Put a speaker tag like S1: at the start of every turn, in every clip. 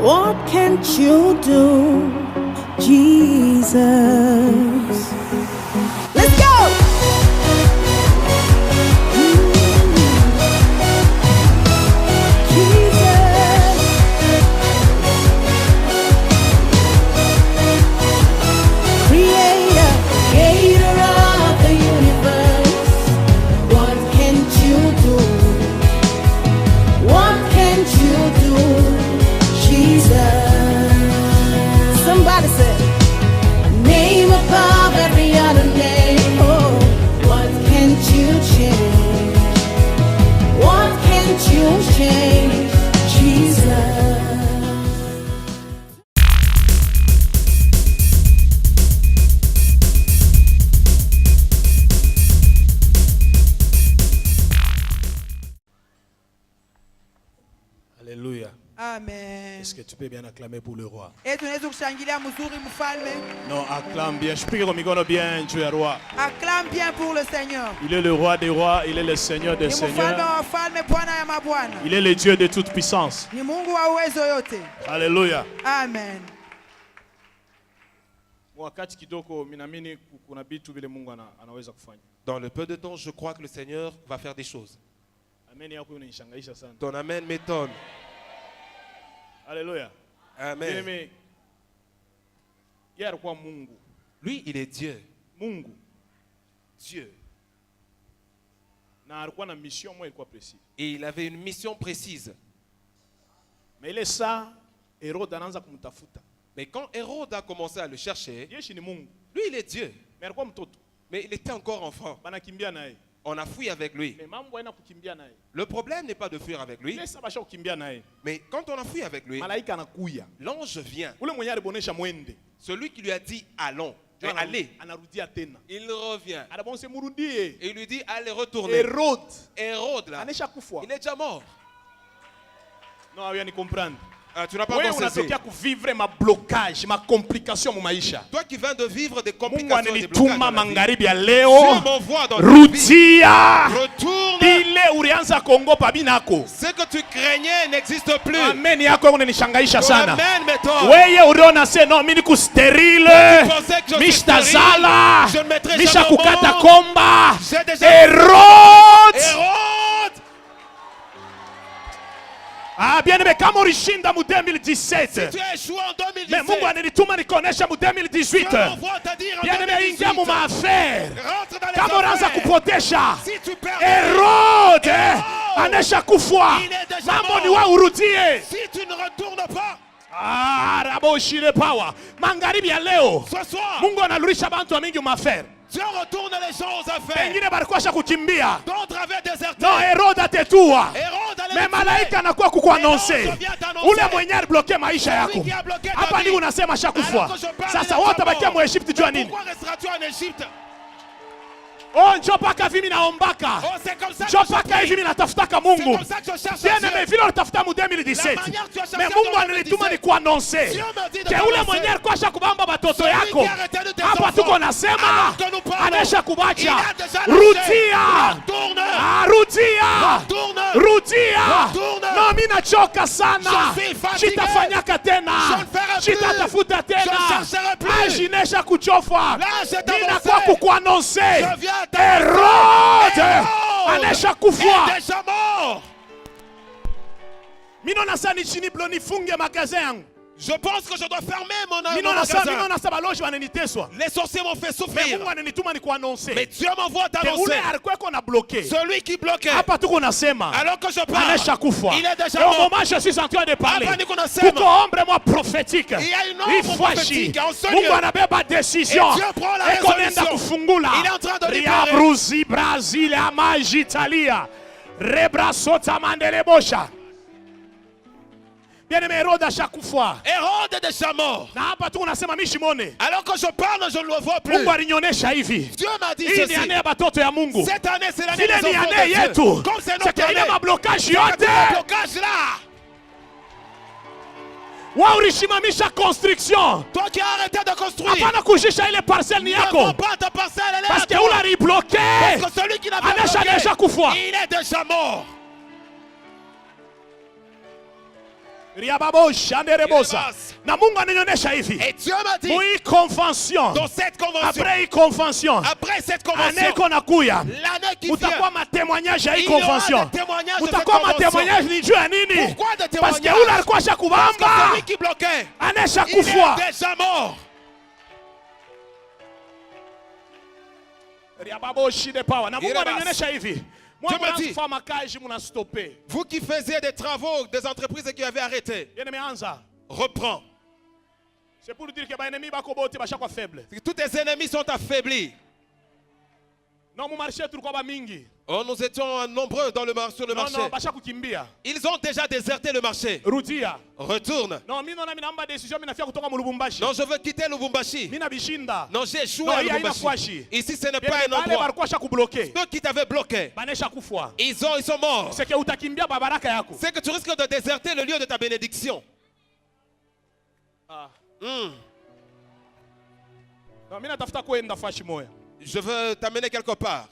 S1: What can't you do, Jesus? Let's go! Jesus. Creator of the universe. What can't you do? What can't you do? Somebody said, name above every other name. Oh, what can't you change? What can't you change? Jesus.
S2: Alléluia.
S3: Amen.
S2: Est-ce que tu peux bien acclamer pour le roi?
S3: Non,
S2: acclame bien. Je prie que mikono bien, tu es roi.
S3: Acclame bien pour le Seigneur.
S2: Il est le roi des rois, il est le Seigneur des seigneurs. Il est le Dieu de toute puissance. Alléluia.
S3: Amen.
S4: Dans le peu de temps, je crois que le Seigneur va faire des choses. Ton amen m'étonne.
S2: Alléluia.
S4: Amen. Lui, il est Dieu. Dieu. Et il avait une mission précise.
S2: Mais il est ça, Hérode anaanza kumtafuta.
S4: Mais quand Hérode a commencé à le chercher, lui, il est Dieu. Mais il était encore enfant. On a fui avec lui. Le problème n'est pas de fuir avec lui. Mais quand on a fui avec lui, l'ange vient. Celui qui lui a dit allons, allez, il revient. Et il lui dit allez retourner. Hérode là, il est déjà mort.
S2: Non, viens comprendre.
S4: Tu n'as pas compris.
S2: Vivre ma blocage, ma complication mon maisha.
S4: Toi qui viens de vivre des complications, des blocages
S2: dans la vie. Dieu
S4: m'envoie dans ta vie. Retourne. Ce que tu craignais n'existe plus.
S2: Amen yako unanishangaisha sana.
S4: Amen m'étonne.
S2: Wewe uliona se no mimi ku sterile. Mishtazala. Misha kukata komba. Hérode. Ah, bien aimé, kama ulishinda mu 2017.
S4: Si tu as échoué en 2017.
S2: Mais Mungu ananituma nikonesha mu 2018. Bien aimé, ingia mu maaffaire. Kama unaanza kupotesha. Hérode anesha kufwa. Mambo ni wa urudie.
S4: Si tu ne retournes pas.
S2: Raboshile power. Magharibi ya leo.
S4: Ce soir.
S2: Mungu analurisha bantu mingi mu maaffaire.
S4: Dieu retourne les gens aux affaires.
S2: Wengine balikuwa kukimbia.
S4: D'autres avaient déserté.
S2: Non, Hérode atetua.
S4: Mais
S2: malaika anakuwa kukuannonce. Ule mwenye alibloke maisha yako. Hapa ndio unasema shakufwa. Sasa wote bakia mu Egypte jua nini?
S4: Pourquoi resteras-tu en Égypte?
S2: Oh, njoo paka hivi naombaka. Njoo paka hivi natafutaka Mungu. Tena mimi vile natafuta mu 2017. Mais Mungu ananituma ni kuannonce. Que ule mwenye alikuwa shakubamba batoto yako. Hapa tuko nasema anesha kubacha. Rudia. Rudia. No, mimi nachoka sana. Chitafanyaka tena. Chitatafuta tena. Ajinesha kuchofa. Nina kwa kukuannonce. Hérode anesha kufwa. Mino nasani chini bloni funge magasin yangu.
S4: Je pense que je dois fermer mon
S2: magasin.
S4: Les sorciers m'ont fait souffrir.
S2: Mais
S4: Dieu m'envoie t'annoncer.
S2: Celui
S4: qui bloquait.
S2: Alors que
S4: je parle, il est déjà
S2: mort.
S4: Au
S2: moment je suis en train de parler.
S4: Il
S2: prophétique.
S4: Il y a une ombre prophétique en ce lieu.
S2: Et Dieu
S4: prend la résolution. Il est en train de libérer.
S2: Bien-aimé, Hérode à chaque fois.
S4: Hérode est déjà mort. Alors que je parle, je ne le vois plus. Dieu m'a dit ceci. Cette année, c'est l'année des enfants de Dieu. Comme c'est notre année.
S2: Blocage
S4: là.
S2: Wa ulishimamisha construction.
S4: Toi qui as arrêté de construire.
S2: Hapana kujisha ile parcelle ni
S4: Ne
S2: yako.
S4: vends pas ta parcelle, elle est
S2: Parce
S4: à
S2: que
S4: toi.
S2: ula ribloqué.
S4: Parce que celui qui n'a pas
S2: Anesha
S4: bloqué,
S2: déjà kufwa.
S4: il est déjà mort.
S2: Riababosha nderebosa. Na Mungu ananionyesha hivi.
S4: Et Dieu m'a dit,
S2: Mui convention.
S4: dans cette convention,
S2: Après hii convention.
S4: après cette convention,
S2: Aneko nakuya.
S4: l'année qui
S2: Mutakuwa
S4: vient,
S2: matémoignage ya hii
S4: il y aura
S2: convention.
S4: des témoignages de cette
S2: Mutakuwa
S4: convention.
S2: matémoignage ni juu ya nini?
S4: Pourquoi des
S2: Parce que
S4: témoignages?
S2: ule alikuwa
S4: Parce que
S2: shakubamba.
S4: celui qui bloquait,
S2: Anesha
S4: il est
S2: kufwa.
S4: déjà mort.
S2: Riababoshi de power. Na Mungu
S4: Irebas.
S2: ananionyesha hivi.
S4: Dieu me dit,
S2: Mwa makaji muna stopper.
S4: vous qui faisiez des travaux, des entreprises qui avaient arrêté,
S2: Yene meanza.
S4: reprends.
S2: C'est pour dire que ba ennemi bako bote ba shakwa faible.
S4: Tous tes ennemis sont affaiblis.
S2: Non mu marché tulikuwa ba mingi.
S4: Oh, nous étions nombreux sur le
S2: Non
S4: marché.
S2: non ba shakukimbia.
S4: Ils ont déjà déserté le marché.
S2: Rudia.
S4: Retourne.
S2: Non mimi naona minamba decision mimi nafia kutoka mu Lubumbashi.
S4: Non, je veux quitter Lubumbashi.
S2: Mimi bishinda.
S4: Non, j'ai échoué
S2: Non,
S4: à
S2: il y a une
S4: Lubumbashi.
S2: afwashi.
S4: Ici, ce n'est
S2: Bien,
S4: pas un
S2: bale
S4: endroit.
S2: balikuwa shakubloquer.
S4: Ceux qui t'avaient bloqué,
S2: Banesha kufwa.
S4: ils sont morts.
S2: C'est que utakimbia babaraka yako.
S4: C'est que tu risques de déserter le lieu de ta bénédiction.
S2: Ah.
S4: Hmm.
S2: Non mimi natafuta kwenda fashi moya.
S4: Je veux t'amener quelque part.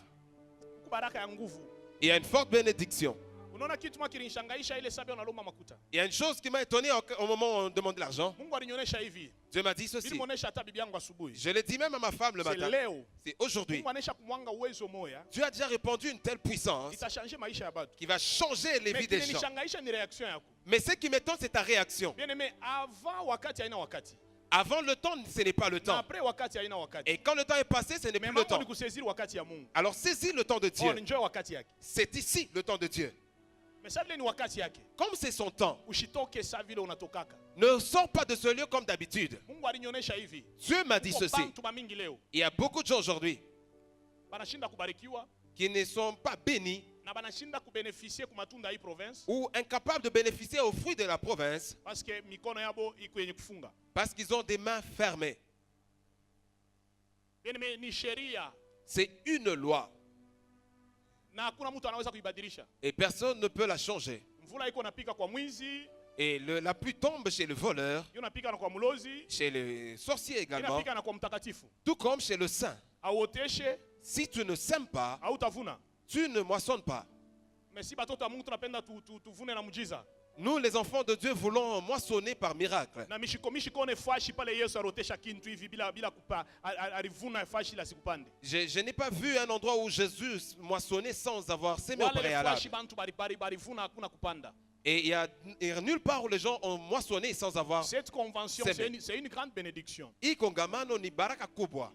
S2: Kubaraka ya nguvu.
S4: Il y a une forte bénédiction.
S2: Unaona kitu mwa kilinishangaisha ile sababu unalomba makuta.
S4: Il y a une chose qui m'a étonné au moment où on demande l'argent.
S2: Mungu alinionyesha hivi.
S4: Dieu m'a dit ceci.
S2: Nilimuonesha hata bibi yangu asubuhi.
S4: Je l'ai dit même à ma femme le
S2: C'est
S4: matin.
S2: leo.
S4: C'est aujourd'hui.
S2: Mungu anaisha kumwanga uwezo moya.
S4: Dieu a déjà répandu une telle puissance
S2: Itachanger maisha ya watu.
S4: qui va changer les vies des gens.
S2: Kilinishangaisha ni reaction yako.
S4: Mais ce qui m'étonne, c'est ta réaction.
S2: Bien aimé, avant wakati haina wakati.
S4: Avant le temps, ce n'est pas le
S2: Na
S4: temps.
S2: après wakati haina wakati.
S4: Et quand le temps est passé, ce n'est
S2: Mais
S4: plus le temps.
S2: ni kuseziri wakati ya Mungu.
S4: Alors saisis le temps de
S2: Oh,
S4: Dieu.
S2: enjoy wakati yake.
S4: C'est ici le temps de Dieu.
S2: Mais ça vile ni wakati yake.
S4: Comme c'est son temps,
S2: Ushitoke sa vile unatokaka.
S4: ne sors pas de ce lieu comme d'habitude.
S2: Mungu alinionyesha hivi.
S4: Dieu m'a dit ceci.
S2: Bantu bamingi leo.
S4: Il y a beaucoup de gens aujourd'hui
S2: Banashinda kubarikiwa
S4: qui ne sont pas bénis
S2: na banashinda kubenefisie ku matunda hii province
S4: ou incapables de bénéficier aux fruits de la province
S2: parce que mikono yabo iko yenye kufunga.
S4: parce qu'ils ont des mains fermées.
S2: Bien aimé, ni sheria
S4: C'est une loi
S2: na hakuna mtu anaweza kuibadilisha.
S4: et personne ne peut la changer.
S2: Mvula iko napika kwa mwizi,
S4: Et la pluie tombe chez le voleur,
S2: hiyo napika na kwa mlozi,
S4: chez le sorcier également,
S2: inapika na kwa mtakatifu.
S4: tout comme chez le saint.
S2: Auoteshe,
S4: Si tu ne sèmes pas,
S2: hautavuna.
S4: tu ne moissonnes pas.
S2: Mais si batoto wa Mungu tunapenda tuvune na mjiza.
S4: Nous, les enfants de Dieu, voulons moissonner par miracle.
S2: Na mishiko ne fashi pale Yesu arotesha kintu hivi bila kupa alivuna fashi la sikupande.
S4: Je n'ai pas vu un endroit où Jésus moissonnait sans avoir sémé au
S2: Wale
S4: préalable.
S2: fashi bantu barivuna hakuna kupanda.
S4: Et il y a nulle part où les gens ont moissonné sans avoir
S2: Cette convention
S4: sémé.
S2: c'est une grande bénédiction.
S4: Hii kongamano ni baraka kubwa.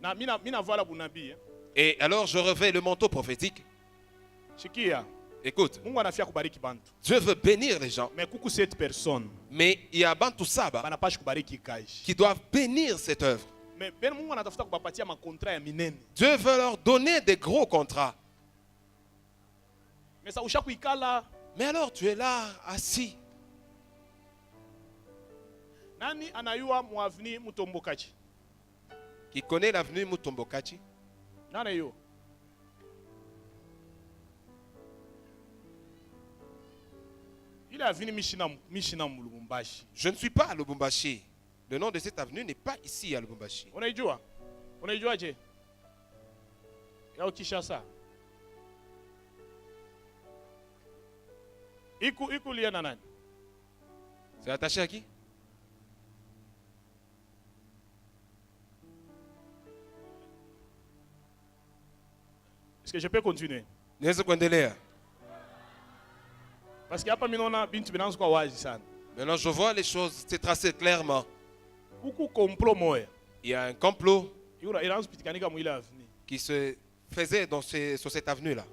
S2: Na mina voilà bunabii.
S4: Et alors je revais le manteau prophétique.
S2: Shikia.
S4: Écoute,
S2: Mungu anafia kubariki bantu.
S4: Dieu veut bénir les gens.
S2: Mais kuku cette personne
S4: Mais il y a Bantu Saba
S2: banapashi kubariki kaji.
S4: qui doivent bénir cette œuvre.
S2: Mais ben Mungu anatafuta kubapatia makontra ya minene.
S4: Dieu veut leur donner des gros contrats.
S2: Mais ça ushakuikala
S4: Mais alors tu es là, assis.
S2: nani anayua muavni mutombokachi?
S4: Qui connaît l'avenue Mutombokachi?
S2: Nani yo? Il est venu Mishina Lubumbashi.
S4: Je ne suis pas à Lubumbashi. Le nom de cette avenue n'est pas ici à Lubumbashi.
S2: Unaijua? Unaijua je? Yao Kishasa. Iku lié na nani?
S4: C'est attaché à qui?
S2: Est-ce que je peux continuer?
S4: Naweza kuendelea.
S2: Parce que hapa minaona bintu binanza kwa wazi sana.
S4: Maintenant je vois les choses, c'est tracé clairement.
S2: Kuku complot moya.
S4: Il y a un complot
S2: Yura inaanza pitikanika mwile avni.
S4: qui se faisait sur cette avenue-là.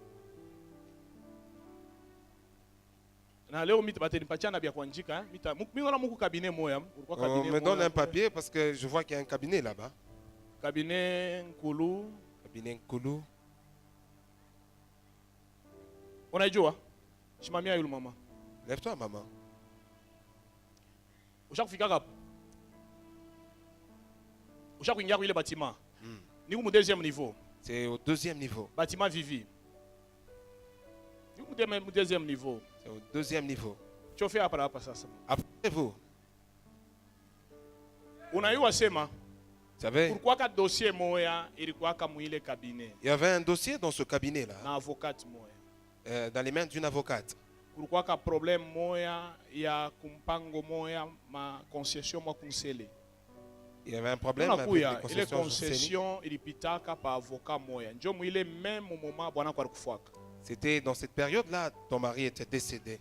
S2: Na leo mita batenipatia bia kuandika, mita minaona muku cabinet moya, ulikuwa
S4: On
S2: cabinet.
S4: me donne un papier parce que je vois qu'il y a un cabinet là-bas.
S2: Cabinet Nkulu.
S4: Cabinet Nkulu.
S2: Unaijua? Shimamia yule mama.
S4: Lève-toi, maman.
S2: Ushakufika hapo? Ushakuingia kwa ile bâtiment. Ni au deuxième niveau.
S4: C'est au deuxième niveau.
S2: Bâtiment Vivi. Ni au deuxième niveau.
S4: C'est au deuxième niveau. Après vous.
S2: Unaiwa sema.
S4: Vous savez,
S2: Pourquoi ka dossier moya ilikuwa kama ile cabinet
S4: il y avait un dossier dans ce cabinet-là,
S2: na avocate moya.
S4: dans les mains d'une avocate.
S2: Kulikuwa ka problème moya ya kumpango moya ma concession mo kunsele.
S4: Il y avait un problème avec les
S2: Ile
S4: concessions.
S2: concession ilipitaka pa avocat moya. Njo mwile même moment bwana kwa kufuaka.
S4: C'était dans cette période-là, ton mari était décédé.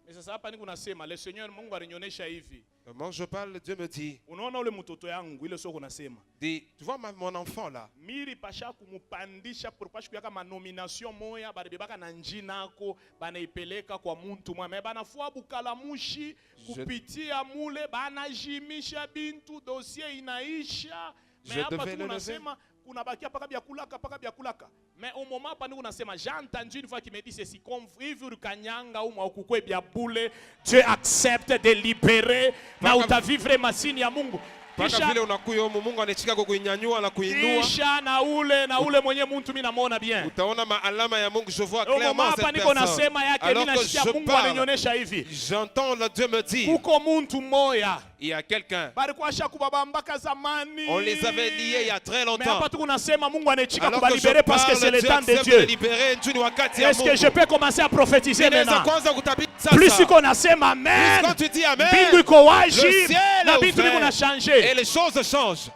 S2: Mais sasa hapa niko nasema le Seigneur Mungu alinionyesha hivi.
S4: Comment je parle, Dieu me dit,
S2: Unaona ule mtoto yangu ile sio kunasema.
S4: dit, tu vois mon enfant là,
S2: Miri pasha kumupandisha propasha kuyaka manomination moya baribebaka na njinako banaipeleka kwa muntu mwa banafua bukalamushi kupitia mule banajimisha bintu dossier inaisha. Mais hapa tunasema kuna bakia paka bya kulaka. Mais au moment hapa niko nasema j'ai entendu une fois qui me dit ceci comme vivre kanyanga ou mwa kukwe bya bule Dieu accepte de libérer na utavivre masini ya Mungu.
S4: Paka vile unakuya huko Mungu anachika kukunyanyua na kuinua.
S2: Kisha na ule mwenye mtu mimi namuona bien.
S4: Utaona maalama ya Mungu, je vois clairement cette
S2: hapa niko
S4: personne.
S2: nasema yake mimi nasikia Mungu ananionyesha hivi.
S4: J'entends le Dieu me dire,
S2: Kuko mtu moya.
S4: il y a quelqu'un.
S2: Balikuwa shakubabambaka zamani.
S4: On les avait liés il y a très
S2: Mais
S4: longtemps.
S2: hapa tu kunasema Mungu anachika
S4: Alors que je
S2: kubalibérer parce que c'est
S4: parle,
S2: le
S4: Dieu
S2: temps de
S4: accepte de
S2: Dieu.
S4: libérer nchini wakati ya
S2: Est-ce que
S4: Mungu.
S2: je peux commencer à prophétiser maintenant?
S4: Kwanza kutabiri
S2: Plus
S4: sasa.
S2: qu'on nasema amen.
S4: Quand tu dis amen,
S2: Bingu iko wazi.
S4: le ciel
S2: Na
S4: est
S2: bintu
S4: ouvert
S2: kuna changer.
S4: et les choses changent.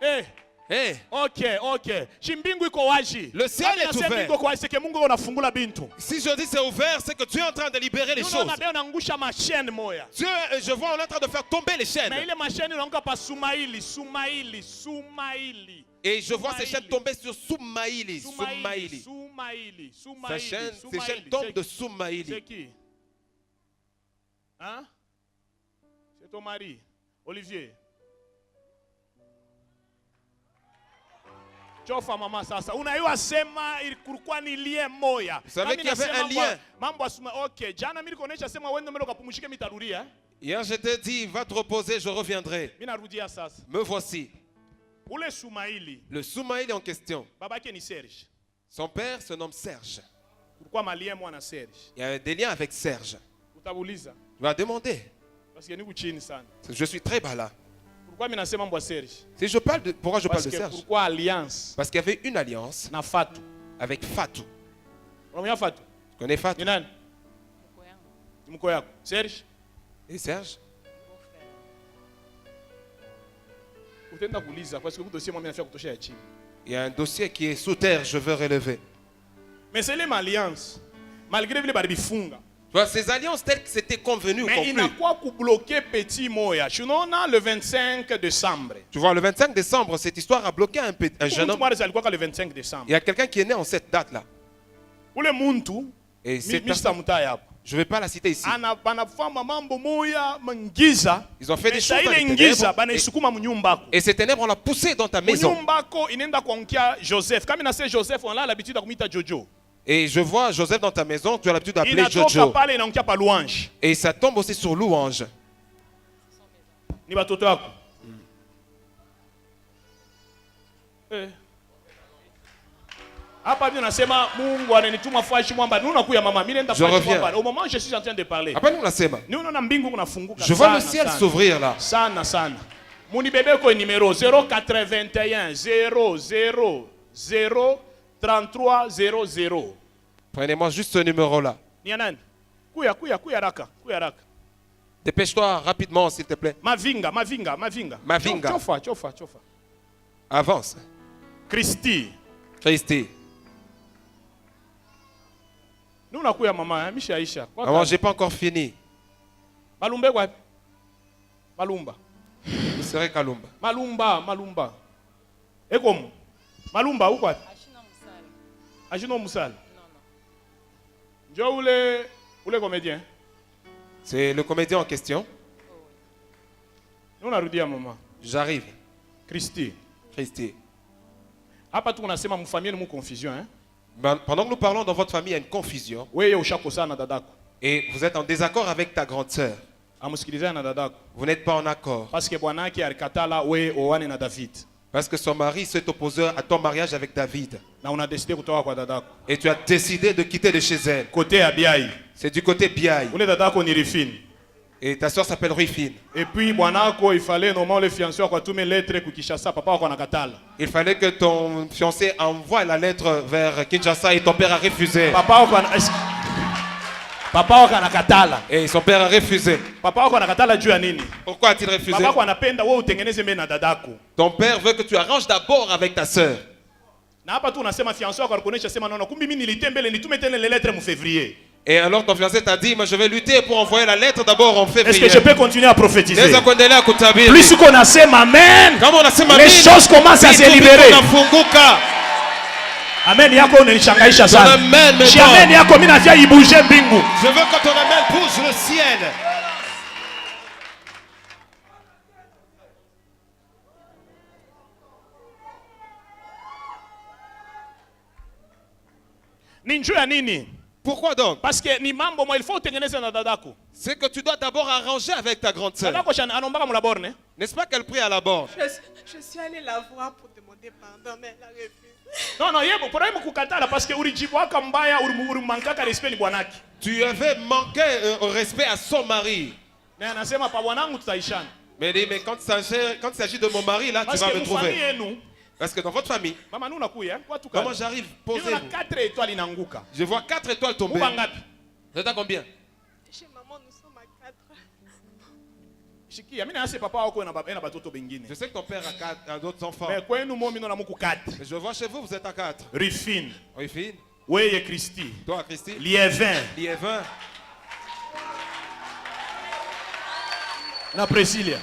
S2: Eh.
S4: Eh,
S2: Okay. Chimbingu iko wazi.
S4: Le ciel est ouvert.
S2: Bingu iko wazi, c'est que Mungu anafungula bintu.
S4: si je dis c'est ouvert, c'est que tu es en train de libérer les choses.
S2: Unaona bien unangusha machine moya.
S4: Dieu, je vois, on est en train de faire tomber les chaînes.
S2: Mais ile machine inaanguka pa Sumaili.
S4: Et je vois ces chaînes tomber sur Soumaïli.
S2: Sumaili.
S4: Ces chaînes tombent de Soumaïli.
S2: C'est qui? Hein? C'est ton mari, Olivier. Chofa mama sasa. Unaiwa sema ilikuwa ni lien moya.
S4: Vous savez qu'il y avait un lien.
S2: Mambo asuma. Okay, jana mimi nikonesha sema wewe ndio ukapumshike mitarudia.
S4: Hier je t'ai dit, va te reposer, je reviendrai.
S2: Mimi narudia sasa.
S4: Me voici.
S2: Ule Sumaili.
S4: Le Soumaïli en question.
S2: Babake ni Serge.
S4: Son père se nomme Serge.
S2: Pourquoi malien moi na Serge?
S4: Il y a des liens avec Serge.
S2: Utabuliza.
S4: Tu vas demander.
S2: Parce que ni chini sana.
S4: Je suis très bas là.
S2: Pourquoi mimi nasema mbwa Serge?
S4: Si je parle de, pourquoi je parle de
S2: Parce que
S4: Serge?
S2: pourquoi alliance?
S4: Parce qu'il y avait une alliance
S2: Na Fatou.
S4: avec Fatou.
S2: Unamjua Fatou?
S4: Tu connais Fatou?
S2: Ni nani? Mko yako. Serge?
S4: Et Serge?
S2: Utaenda kuuliza parce que dossier moi mimi nafia kutosha ya chini.
S4: Il y a un dossier qui est sous terre, je veux relever.
S2: Mais c'est les alliances. Malgré vile balifunga.
S4: Tu vois, ces alliances telles que c'était convenu,
S2: Mais il n'a
S4: conclu.
S2: quoi pour bloquer petit moya. Tunaona le 25 décembre.
S4: Tu vois, le 25 décembre, cette histoire a bloqué un jeune homme.
S2: Alikuwa le 25 décembre.
S4: Il y a quelqu'un qui est né en cette date-là.
S2: Ule muntu
S4: Et cette
S2: Mr.
S4: personne,
S2: Mutai hapo.
S4: je ne vais pas la citer ici.
S2: Banafanya mambo moya mangiza.
S4: Ils ont fait des choses dans
S2: ile
S4: les
S2: ngiza
S4: ténèbres.
S2: banaisukuma mnyumbako.
S4: Et ces ténèbres, on l'a poussé dans ta maison.
S2: Mnyumbako inaenda kuankia Joseph. Kama inasema Joseph, on a l'habitude de kumita Jojo.
S4: Et je vois Joseph dans ta maison, tu as l'habitude d'appeler
S2: Inatoka
S4: Jojo.
S2: pale inaankia pa louange.
S4: Et ça tombe aussi sur louange.
S2: Ni batoto wako. Hapa mimi nasema Mungu ananituma fashi mwamba. Nini unakuya mama? Mimi naenda fashi mwamba. Au moment où je suis en train de parler.
S4: Après, nous la sema.
S2: Ni unaona mbingu kunafunguka.
S4: Je vois le ciel s'ouvrir là.
S2: Sana. Muni bebe ko numéro 081 000 33 00.
S4: Prenez-moi juste ce numéro-là.
S2: Ni nani? Kuya raka.
S4: Dépêche-toi rapidement, s'il te plaît.
S2: Mavinga. Chofa.
S4: Avance.
S2: Christy. Nous nakuya mama, Misha Aisha.
S4: Maman, j'ai pas encore fini.
S2: Malumbe quoi? Malumba.
S4: Vous serez Kalumba.
S2: Malumba. Et comme? Malumba ou quoi? Ajino Moussal. Non. Je comédien.
S4: C'est le comédien en question.
S2: Nous on a dit à maman.
S4: J'arrive.
S2: Christy.
S3: Hapa tu unasema mfamilia mu confusion hein?
S4: Pendant que nous parlons dans votre famille, il y a une confusion.
S3: Wewe ushakosa na dadako.
S4: Et vous êtes en désaccord avec ta grande sœur.
S3: Amusikiliza na dadako.
S4: Vous n'êtes pas en accord.
S3: Parce que bwanake alikatala wewe oane na David.
S4: Parce que son mari s'est opposé à ton mariage avec David.
S3: Na una décidé kutoka kwa dadako.
S4: Et tu as décidé de quitter de chez elle.
S3: Côté Abiai.
S4: C'est du côté Biaï.
S3: Ule dadako ni Rifin.
S4: Et ta soeur s'appelle Ruifine.
S3: Et puis bwanako il fallait normalement le fiancé kwa tume lettre ku Kinshasa, papa wako nakatala.
S4: Il fallait que ton fiancé envoie la lettre vers Kinshasa et ton père a refusé.
S3: Papa wako nakatala.
S4: Et son père a refusé.
S3: Papa wako nakatala juu ya nini?
S4: Pourquoi a-t-il refusé?
S3: Papa wako anapenda wewe utengeneze mimi na dadako.
S4: Ton père veut que tu arranges d'abord avec ta soeur.
S3: Na hapa tu unasema fiancé wako alikuonesha sema naona kumbi mimi nilitembele nitume tena les lettres mu février.
S4: Et alors ton fiancé t'a dit, mais je vais lutter pour envoyer la lettre d'abord en février.
S3: Est-ce que je peux continuer à prophétiser?
S2: Plus qu'on a sema amen, les choses commencent à se libérer. Amen yako unanishangaisha sana. Amen yako mimi nafia ibuje mbingu.
S4: Je veux que ton amen bouge le ciel.
S3: Ninjua ya nini?
S4: Pourquoi donc?
S3: Parce que ni mambo moi il faut utengeneze na dadako.
S4: C'est que tu dois d'abord arranger avec ta grande sœur.
S3: Dadako anaomba mu la borne.
S4: N'est-ce pas qu'elle prie à la borne?
S5: Je suis allée la voir pour demander pardon, mais elle a refusé.
S3: Non, yebo, problème kukatala parce que ulijibwaka mbaya ulimankaka respect ni bwanaki.
S4: Tu avais manqué au respect à son mari.
S3: Mais anasema pa bwanangu tutaishana.
S4: Mais quand il s'agit de mon mari là, tu vas me trouver. Parce que dans votre famille, comment j'arrive poser je vois 4 étoiles tomber. Vous êtes à combien?
S5: Chez maman, nous sommes à 4.
S4: Je sais que ton père a d'autres enfants.
S3: Mais
S4: je vois chez vous, vous êtes à 4.
S3: Rifine.
S4: Rifine.
S3: Oui, Christy.
S4: Toi, Christy.
S3: Liévin.
S4: Liévin.
S3: Na Priscilla.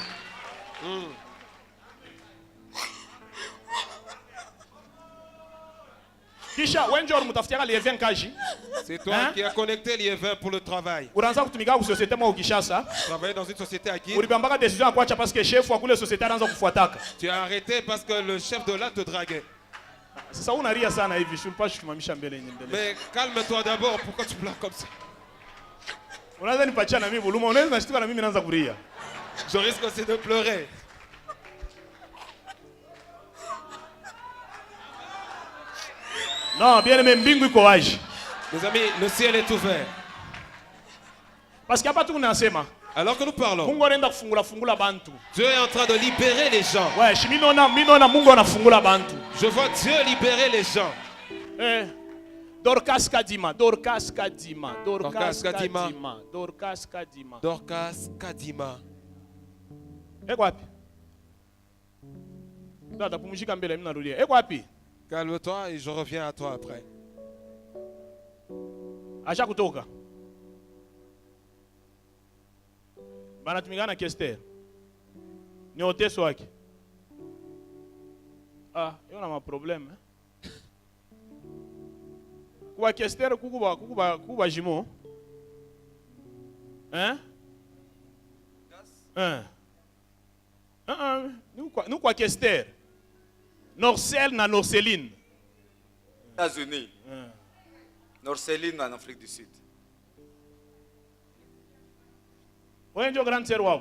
S4: C'est toi qui as connecté Liévin pour le travail.
S3: Travailler
S4: dans une société à qui? Tu as arrêté parce que le chef de là te draguait. Mais calme-toi d'abord, pourquoi tu pleures comme ça? Je risque aussi de pleurer.
S3: Non, bien aimé, mbingu iko wazi.
S4: Mes amis, le ciel est ouvert.
S3: Parce qu'il n'y a pas tout nasema.
S4: Alors que nous parlons,
S3: Mungu anaenda kufungula fungula bantu.
S4: Dieu est en train de libérer les gens.
S3: Ouais, minona Mungu anafungula bantu.
S4: Je vois Dieu libérer les gens.
S3: Dorcas Kadima, Dorcas Kadima,
S4: Dorcas Kadima,
S3: Dorcas Kadima,
S4: Dorcas Kadima.
S3: Eko wapi? Dada pumzika mbele mimi narudia. Eko wapi?
S4: Calme-toi et je reviens à toi après.
S3: Acha kutoka. Banatumikana Kester. Ni oteso wake. Ah, yona ma problème. Kuba Kester kuba jimo. Hein? Nous quoi Kester? Norcel na Norceline.
S6: États-Unis. Norceline en Afrique du Sud.
S3: Wewe ndio grand sœur wao.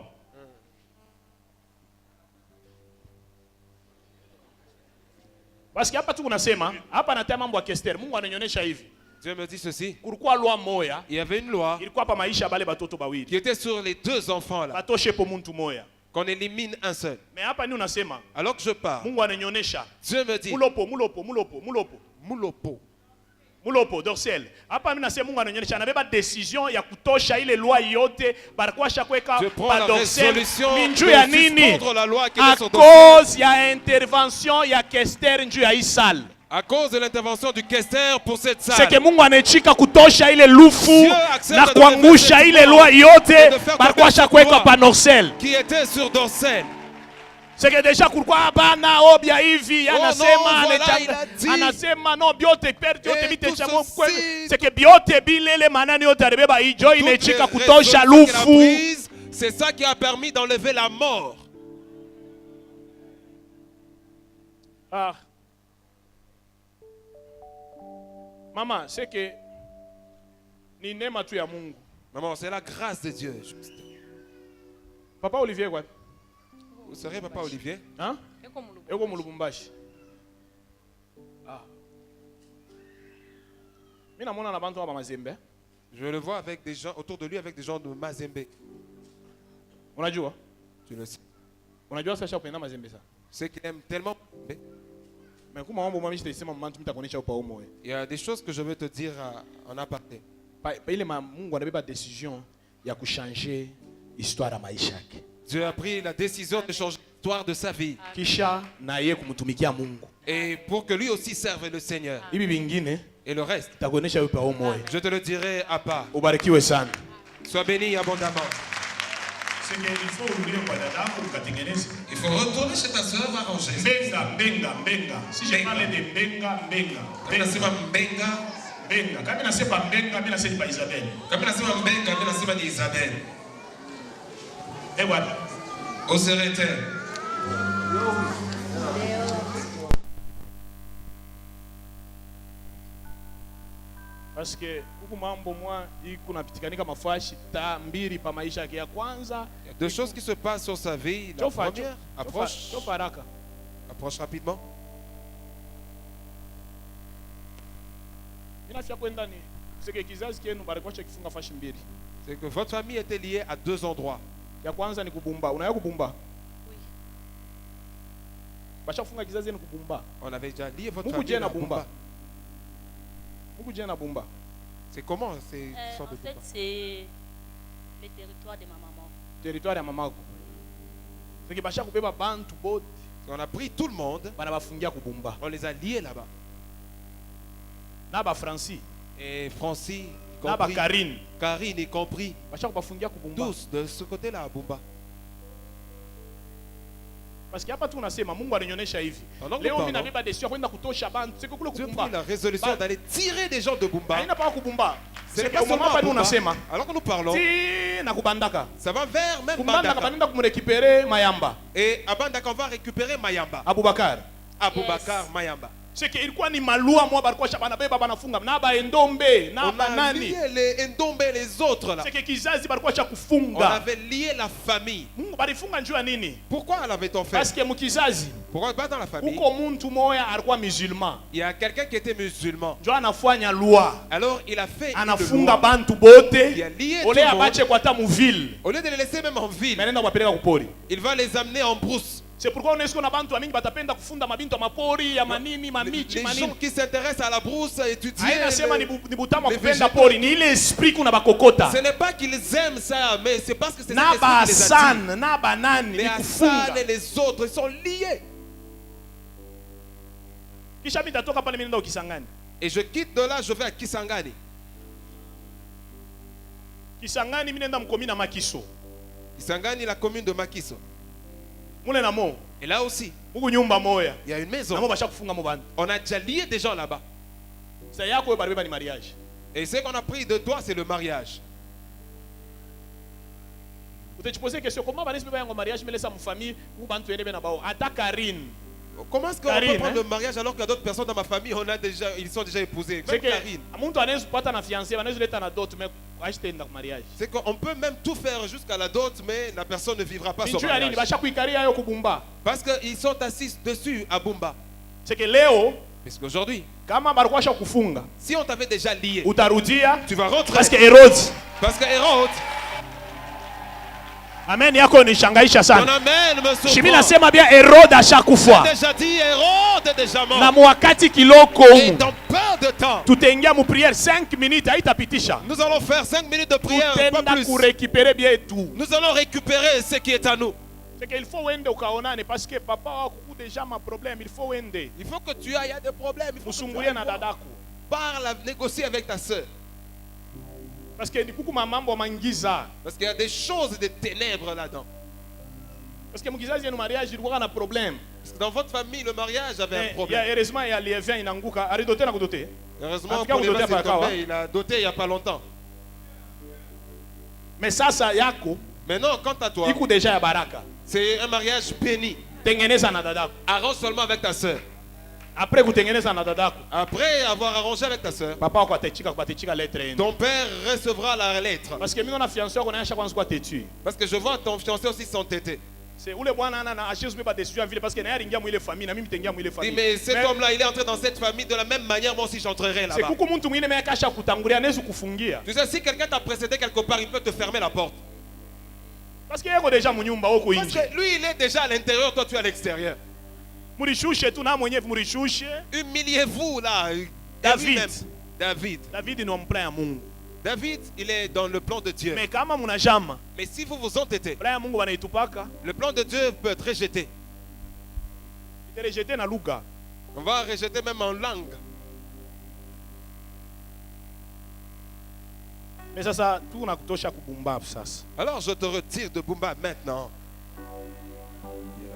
S3: Parce que hapa tu unasema, hapa nataka mambo ya Kester. Mungu ananionyesha hivi.
S4: Dieu me dit ceci.
S3: Kulikuwa loi moya.
S4: Il y avait une loi.
S3: Ilikuwa pa maisha bale batoto bawili.
S4: Qui était sur les 2 enfants là.
S3: Batoshe po muntu moya.
S4: Qu'on élimine un seul.
S3: Mais hapa ni unasema.
S4: Alors que je pars.
S3: Mungu ananionyesha.
S4: Dieu me dit.
S3: Mulopo Dorcel. Hapa mimi nasema Mungu ananionyesha anabeba decision ya kutosha ile loi yote barikuwa kuweka
S4: pa Dorcel.
S3: Minju ya nini? À cause ya intervention ya Kester nju ya isal.
S4: À cause de l'intervention du Kester pour cette salle.
S3: C'est que Mungu anachika kutosha ile lufu na kuangusha ile loi yote barikuwa kuweka pa Dorcel.
S4: Qui était sur Dorcel.
S3: C'est que déjà kulikuwa bana obia hivi anasema anasema no biote perdi yote bitechamo kwenu. C'est que biote bilele manani yote aribeba ijo inechika kutosha lufu.
S4: C'est ça qui a permis d'enlever la mort.
S3: Ah. Maman, c'est que ni neema tu ya Mungu.
S4: Maman, c'est la grâce de Dieu.
S3: Papa Olivier quoi?
S4: Vous serez Papa Olivier?
S3: Hein? Eko mulubumbashi. Ah. Mina mona na bantu ba Mazembe.
S4: Je le vois avec des gens autour de lui, avec des gens de Mazembe.
S3: Unajua?
S4: Tu le sais.
S3: Unajua sasa upenda Mazembe ça.
S4: C'est qu'il aime tellement.
S3: Mais comment mambo mami sitasema mmantu mtakuonesha upa umo.
S4: Il y a des choses que je veux te dire en aparté.
S3: Pa ile Mungu anabeba décision ya kuchanger histoire ya maisha yake.
S4: Dieu a pris la décision de changer l'histoire de sa vie.
S3: Kisha na yeye kumtumikia Mungu.
S4: Et pour que lui aussi serve le Seigneur.
S3: Hivi vingine
S4: et le reste,
S3: takuonesha upa umo.
S4: Je te le dirai à part.
S3: Ubarikiwe sana.
S4: Sois béni abondamment.
S7: Il faut retourner chez ta soeur, arranger.
S2: Benga. Si je parle de benga. Quand je sais pas benga, je sais pas Isabelle.
S7: Quand je sais pas benga, je sais pas Isabelle.
S2: Et voilà.
S7: Au secrétaire.
S3: Parce que huku mambo mwa iko napitikanika mafashi ta mbili pa maisha yake ya kwanza.
S4: Deux choses qui se passent sur sa vie. La première, approche rapidement.
S3: C'est que kizazi kienu barikwacha kifunga fashi mbili.
S4: C'est que votre famille était liée à deux endroits.
S3: Ya kwanza ni kubumba. Unaya kubumba? Oui. Basha kufunga kizazi ni kubumba.
S4: On avait déjà lié votre famille à Bumba.
S3: C'est comment c'est
S8: en fait, c'est le territoire de ma maman.
S3: Territoire de ma maman. C'est que basha kubeba bantu bote.
S4: On a pris tout le monde.
S3: On
S4: les a liés là-bas.
S3: Naba Francis.
S4: Et Francis.
S3: Naba Karine.
S4: Karine y compris. Tous de ce côté-là à Bumba.
S3: Parce qu'il n'y a pas tout nasema Mungu alionyesha hivi. Leo mimi nabeba décision kwenda kutosha bantu. C'est que kule kubumba.
S4: Dieu a pris la résolution d'aller tirer des gens de Bumba.
S3: Haina pa kubumba.
S4: C'est pas seulement à Bumba. Alors que nous parlons. Ça va vers même Bandaka.
S3: Bandaka pour récupérer Mayamba.
S4: Et à Bandaka on va récupérer Mayamba.
S3: Aboubakar.
S4: Aboubakar Mayamba.
S3: C'est que ilikuwa ni malua mwa barikuwa shabana beba banafunga na ba endombe na banani.
S4: On a lié les endombe et les autres là.
S3: C'est que kizazi barikuwa cha kufunga.
S4: On avait lié la famille.
S3: Mungu balifunga njua nini?
S4: Pourquoi l'avait-on fait?
S3: Parce que mukizazi.
S4: Pourquoi pas dans la famille?
S3: Uko muntu moya alikuwa musulman.
S4: Il y a quelqu'un qui était musulman.
S3: Njua anafanya loi.
S4: Alors il a fait
S3: anafunga bantu bote.
S4: Il a lié
S3: tout le monde. Ole abache kwa ta mu ville.
S4: Au lieu de les laisser même en ville.
S3: Menenda kupeleka kupori.
S4: Il va les amener en brousse.
S3: C'est pourquoi on est qu'on a bantu amingi batapenda kufunda mabintu mapori ya manini mamichi manini.
S4: Les gens qui s'intéressent à la brousse à étudier.
S3: Aina sema ni butamu kupenda pori ni ile esprit kuna bakokota.
S4: Ce n'est pas qu'ils aiment ça mais c'est parce que c'est
S3: ça qui les attire. Na banani
S4: ni kufunga. Et les autres ils sont liés.
S3: Kisha mitatoka pale mimi nenda Kisangani.
S4: Et je quitte de là je vais à Kisangani.
S3: Kisangani mimi nenda mkomina Makiso.
S4: Kisangani la commune de Makiso.
S3: Et
S4: là aussi,
S3: il y
S4: a une maison. On a déjà lié des gens là-bas. Et ce qu'on a pris de toi, c'est le mariage.
S3: Vous te posez la question, comment un mariage mais laisser famille ou Karine.
S4: Comment est-ce qu'on peut prendre le mariage alors qu'il y a d'autres personnes dans ma famille, ils sont déjà épousés. Même Karine. C'est qu'on peut même tout faire jusqu'à la dot, mais la personne ne vivra pas son mariage. Parce qu'ils sont assis dessus à Bumba.
S3: C'est que Léo,
S4: parce qu'aujourd'hui,
S3: si
S4: on t'avait déjà lié, tu vas rentrer.
S3: Parce que Hérode. Amen yako nishangaisha sana. Shimi nasema bien Hérode ashakufa. Na mwakati kiloko humu. Tutaingia mu prière 5 minutes haitapitisha.
S4: Nous allons faire 5 minutes de prière pas plus.
S3: Pour récupérer bien tout.
S4: Nous allons récupérer ce qui est à nous.
S3: C'est qu'il faut wende ukaonane parce que papa a déjà ma problème, il faut wende.
S4: Il faut que tu ailles, il y a des problèmes, il faut
S3: usumbulie na dadako.
S4: Parle, négocier avec ta sœur.
S3: Parce que beaucoup mambo mangiza.
S4: Parce qu'il y a des choses de ténèbres là-dedans.
S3: Parce que mugizazi ya mariage il y a un problème.
S4: Parce que dans votre famille le mariage avait un problème.
S3: Heureusement il y a les vins inanguka, ari doté na kudoté.
S4: Heureusement pour les vins c'est tombé, il a doté il y a pas longtemps.
S3: Mais ça yako.
S4: Maintenant quant à toi,
S3: iko déjà ya baraka.
S4: C'est un mariage béni.
S3: Tengeneza na dadako.
S4: Arrange seulement avec ta sœur.
S3: Après kutengeneza na dadako.
S4: Après avoir arrangé avec ta sœur.
S3: Papa kwa techika lettre.
S4: Ton père recevra la lettre.
S3: Parce que nous on a fiancé on a chaque fois quoi têtu.
S4: Parce que je vois ton fiancé aussi s'entêter.
S3: C'est où le bwana na acheter pas décision ville parce que na yaringia mwile famille na mimi tengia mwile famille.
S4: Mais cet homme-là, il est entré dans cette famille de la même manière, moi aussi j'entrerai là-bas.
S3: C'est kuku muntu mwingine meka kasha kutangulia nezu kufungia.
S4: Tu sais, si quelqu'un t'a précédé quelque part, il peut te fermer la porte.
S3: Parce qu'il est déjà munyumba oko inje.
S4: Parce que lui, il est déjà à l'intérieur, toi tu es à l'extérieur.
S3: Murishushe tu na mwenye murishushe.
S4: Humiliez-vous là.
S3: David n'est en plein à Mungu.
S4: David, il est dans le plan de Dieu.
S3: Mais kama munajama.
S4: Mais si vous vous entêtez,
S3: le
S4: plan de Dieu peut être rejeté.
S3: Il est rejeté na luga.
S4: On va rejeter même en langue.
S3: Mais ça tout na kutosha kubumba sasa.
S4: Alors je te retire de Bumba maintenant.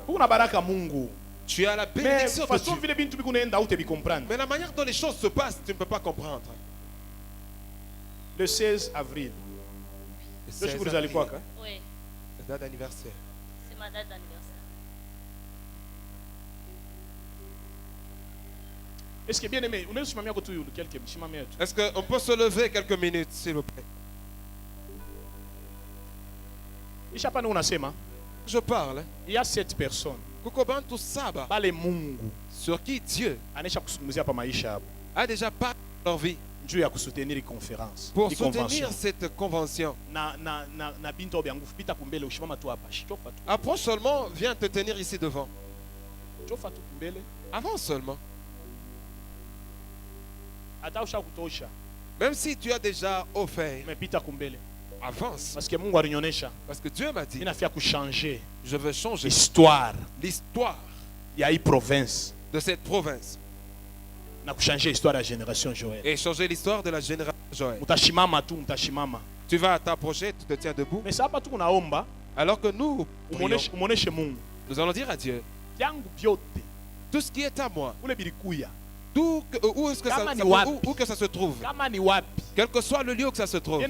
S3: Kuna baraka Mungu.
S4: Tu as la bénédiction de
S3: Dieu.
S4: Mais la manière dont les choses se passent, tu ne peux pas comprendre.
S3: Le 16 avril.
S4: Le 16 avril.
S8: Oui.
S4: C'est date d'anniversaire.
S8: C'est ma date d'anniversaire.
S3: Est-ce que bien aimé,
S4: est-ce qu'on peut se lever quelques minutes, s'il vous plaît? Je parle.
S3: Il y a 7 personnes.
S4: Sur qui Dieu a déjà parlé de leur vie. Pour soutenir cette convention. Approche seulement, viens te tenir ici devant. Avance seulement. Même si tu as déjà offert, avance.
S3: Parce que
S4: Dieu m'a dit, je veux changer
S3: l'histoire
S4: province de cette province.
S3: Changer l'histoire de la génération Joël.
S4: Et changer l'histoire de la génération Joël. Tu vas t'approcher, tu te tiens debout.
S3: Mais ça pas tout naomba.
S4: Alors que nous prions, nous allons dire à Dieu, tout ce qui est à moi, où que ça se trouve, quel que soit le lieu où ça se trouve.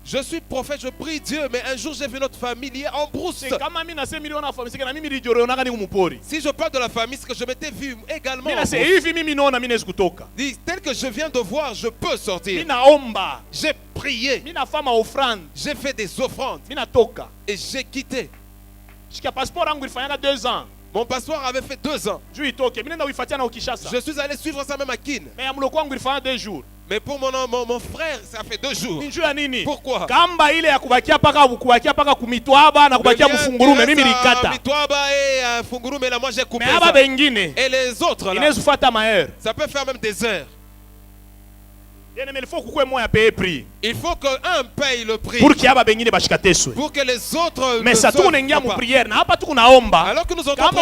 S4: Je suis prophète, je prie Dieu, mais un jour j'ai vu notre famille liée en brousse. Si je parle de la famille, c'est que je m'étais vu également. Tel que je viens de voir, je peux sortir. J'ai prié. J'ai fait des offrandes. Et j'ai quitté. Mon passeport avait fait 2 ans. Je suis allé suivre ça même à Kin. Mais pour mon frère, ça fait 2 jours. Pourquoi? Moi j'ai coupé ça. Et les autres là, ça peut faire même des heures. Il faut qu'un paye le prix pour que les autres.
S3: Mais ça tourne en prière.
S4: Alors que nous entendons,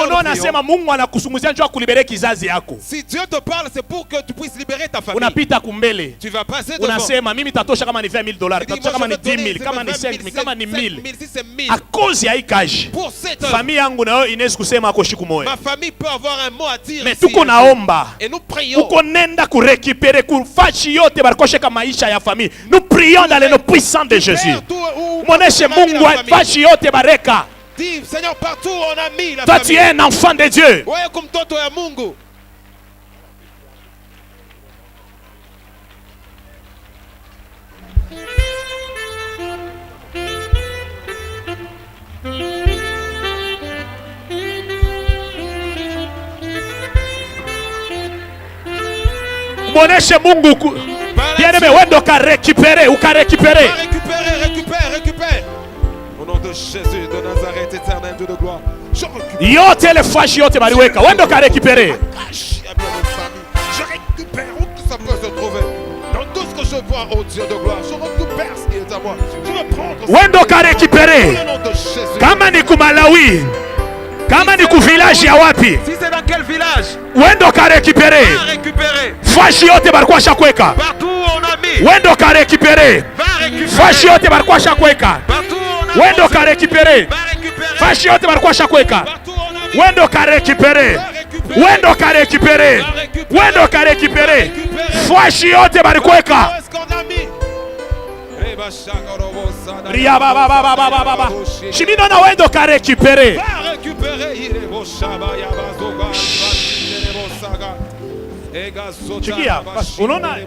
S4: si Dieu te parle, c'est pour que tu puisses libérer ta famille. Tu vas passer devant. Pour cette famille, ma famille peut avoir un mot à dire.
S3: Mais
S4: ici. Et nous prions.
S3: Nous prions dans le nom puissant de Jésus.
S4: Dis, Seigneur, partout on a mis la
S3: toi,
S4: famille.
S3: tu es un enfant de Dieu. Moneshe Mungu. Bien-aimé, wendo ka récupérer ou ka récupérer.
S4: Récupère. Au nom de Jésus de Nazareth, éternel Dieu de gloire.
S3: Yote le fashi yote baliweka. Wendo ka récupérer.
S4: Je récupère où que ça peut se trouver. Dans tout ce que je vois, oh Dieu de gloire, je récupère ce qui est à moi. Je veux prendre.
S3: Wendo ka récupérer. Kama ni kumalawi. Kama ni ku village ya wapi?
S4: Si c'est dans quel village?
S3: Wendo ka récupérer.
S4: Va récupérer.
S3: Fashi yote barikuwa shakweka.
S4: Partout on a mis.
S3: Wendo ka récupérer.
S4: Va récupérer.
S3: Fashi yote barikuwa shakweka.
S4: Partout on a.
S3: Wendo ka récupérer.
S4: Va récupérer.
S3: Fashi yote barikuwa shakweka.
S4: Partout on a mis.
S3: Wendo ka récupérer. Wendo ka récupérer. Wendo ka récupérer. Fashi yote barikuweka.
S4: Où est-ce qu'on a mis?
S3: Ria baba. Shimino na wendo ka récupérer.
S4: Va récupérer.
S3: Chikia, unaona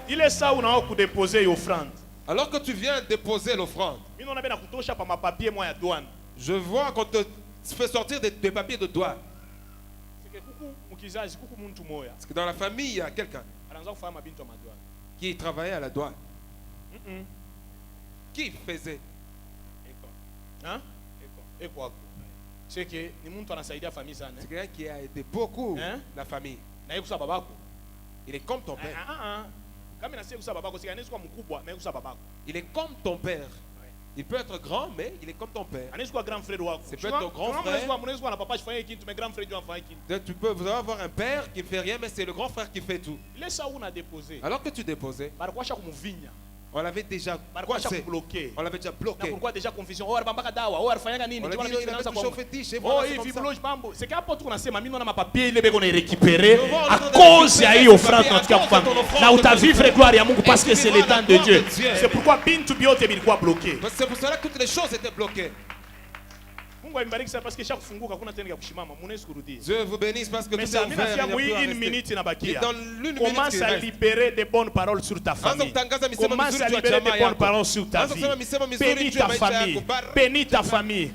S3: ile saa unao kudeposer offrande.
S4: Alors que tu viens déposer l'offrande, je vois qu'on te fait sortir des papiers de douane. Parce que dans la famille, il y a quelqu'un qui travaillait à la douane. Qui faisait?
S3: C'est quelqu'un
S4: qui a aidé beaucoup la famille. Il est comme ton père. Il est comme ton père. Il peut être grand, mais il est comme ton père. C'est peut être ton grand frère. Tu peux avoir un père qui ne fait rien, mais c'est le grand frère qui fait tout. Alors que tu déposais, on l'avait déjà bloqué. On l'avait déjà bloqué.
S3: Pourquoi déjà confusion? On a dit toujours fétiche. C'est qu'après tout on a dit mamie on a papier il est récupéré à cause de la offrande en tout cas là où ta vivre gloire à Mungu parce que c'est le temps de Dieu. C'est pourquoi bintu biote bilikuwa bloqué.
S4: C'est pour cela que toutes les choses étaient bloquées. Dieu vous bénisse parce que tout est ouvert.
S3: Commence à libérer des bonnes paroles sur ta famille. Commence à libérer des bonnes paroles sur ta vie. Bénis ta famille. Bénis ta famille.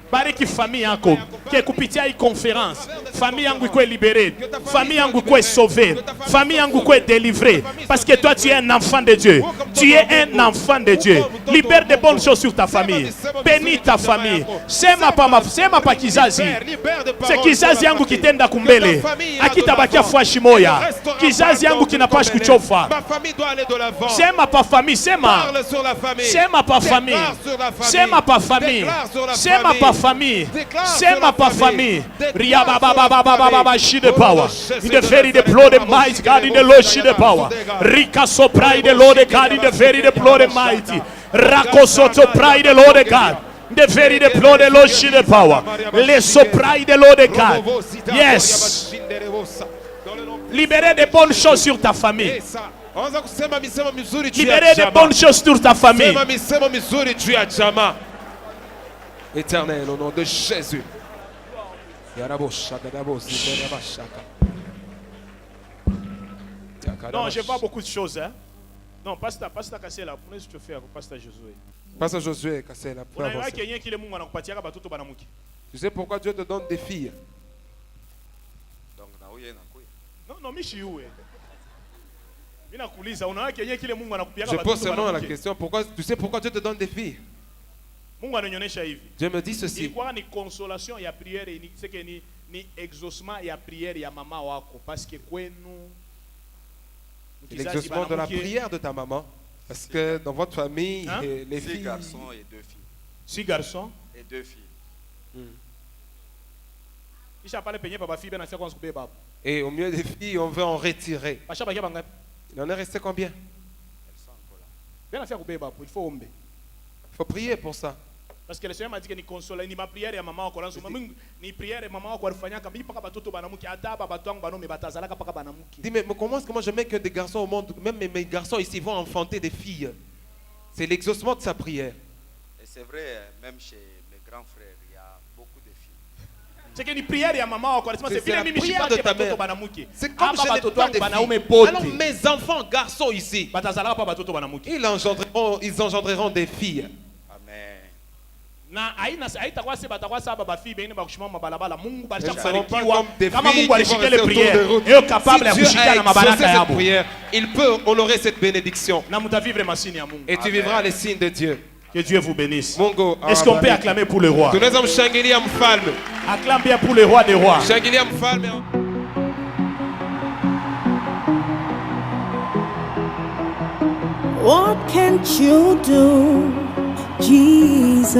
S3: Bariki famille yako qui kupitia hii conférence famille yangu iko libérée, famille yangu iko sauvée, famille yangu iko délivrée parce que toi tu es un enfant de Dieu. Tu es un enfant de Dieu. Libère de bonnes choses sur ta famille. Bénis ta famille. Sema pa kizazi. C'est kizazi yangu kitenda kumbele. Akitabakia fuashi moya. Kizazi yangu kinapasha kuchofa. Sema pa famille, sema. Sema pa famille. Sema pa famille. Sema pa famille, c'est ma famille. Riaba baba baba baba she the power. In the very the blood of mighty God in the Lord she the power. Rika so pride the Lord God in the very the blood of mighty. Rako soto pride the Lord God. The very the blood of the Lord she the power. Les so pride the Lord God. Yes. Libérer des bonnes choses sur ta famille. Libérer des bonnes choses sur ta famille.
S4: Éternel, au nom de Jésus.
S3: Non, je vois beaucoup de choses. Hein? Non, pasteur cassé là. Pour ce que tu fais, pasteur Josué.
S4: Pasteur Josué cassé là. Tu sais pourquoi Dieu te donne des filles?
S3: Non,
S4: je pose seulement la question. Tu sais pourquoi Dieu te donne des filles? Dieu me dit ceci.
S3: Consolation et prière ni exaucement et prière ya maman wako parce que
S4: l'exaucement de la prière de ta maman parce que dans votre famille les filles
S6: 6 garçons et 2 filles.
S3: 6 garçons
S6: et 2 filles.
S4: Et au milieu des filles, on veut en retirer. Il en est resté combien?
S3: Il
S4: faut prier pour ça.
S3: Parce que le Seigneur m'a dit que ni consoler ni ma prière ya maman wako ni prière ya maman wako alifanyaka mimi paka batoto banamuki ata baba bantu bano me batazalaka paka banamuki.
S4: Dis mais comment je mets que des garçons au monde, même mes garçons ici vont enfanter des filles. C'est l'exaucement de sa prière.
S6: Et c'est vrai, même chez mes grands frères, il y a beaucoup de filles.
S3: C'est que ni prière ya maman wako
S4: c'est la prière de ta mère. C'est comme je n'ai pas de filles. Alors mes enfants garçons ici,
S3: batazalaka paka batoto banamuki.
S4: Ils engendreront des filles.
S3: Na aina haitakuwa se batakuwa saba ba fille bene ba kushima mabalabala Mungu balisha
S4: kubarikiwa
S3: kama Mungu alishika les prières et capable ya kushika na mabaraka yabo
S4: il peut honorer cette bénédiction
S3: na mutavivre masini ya Mungu
S4: et tu vivras les signes de Dieu.
S3: Que Dieu vous bénisse.
S4: Mungu
S3: est-ce qu'on peut acclamer pour le roi?
S4: Tunaweza mshangilia mfalme.
S3: Acclame bien pour le roi des rois.
S4: Shangilia mfalme.
S1: What can't you do, Jesus?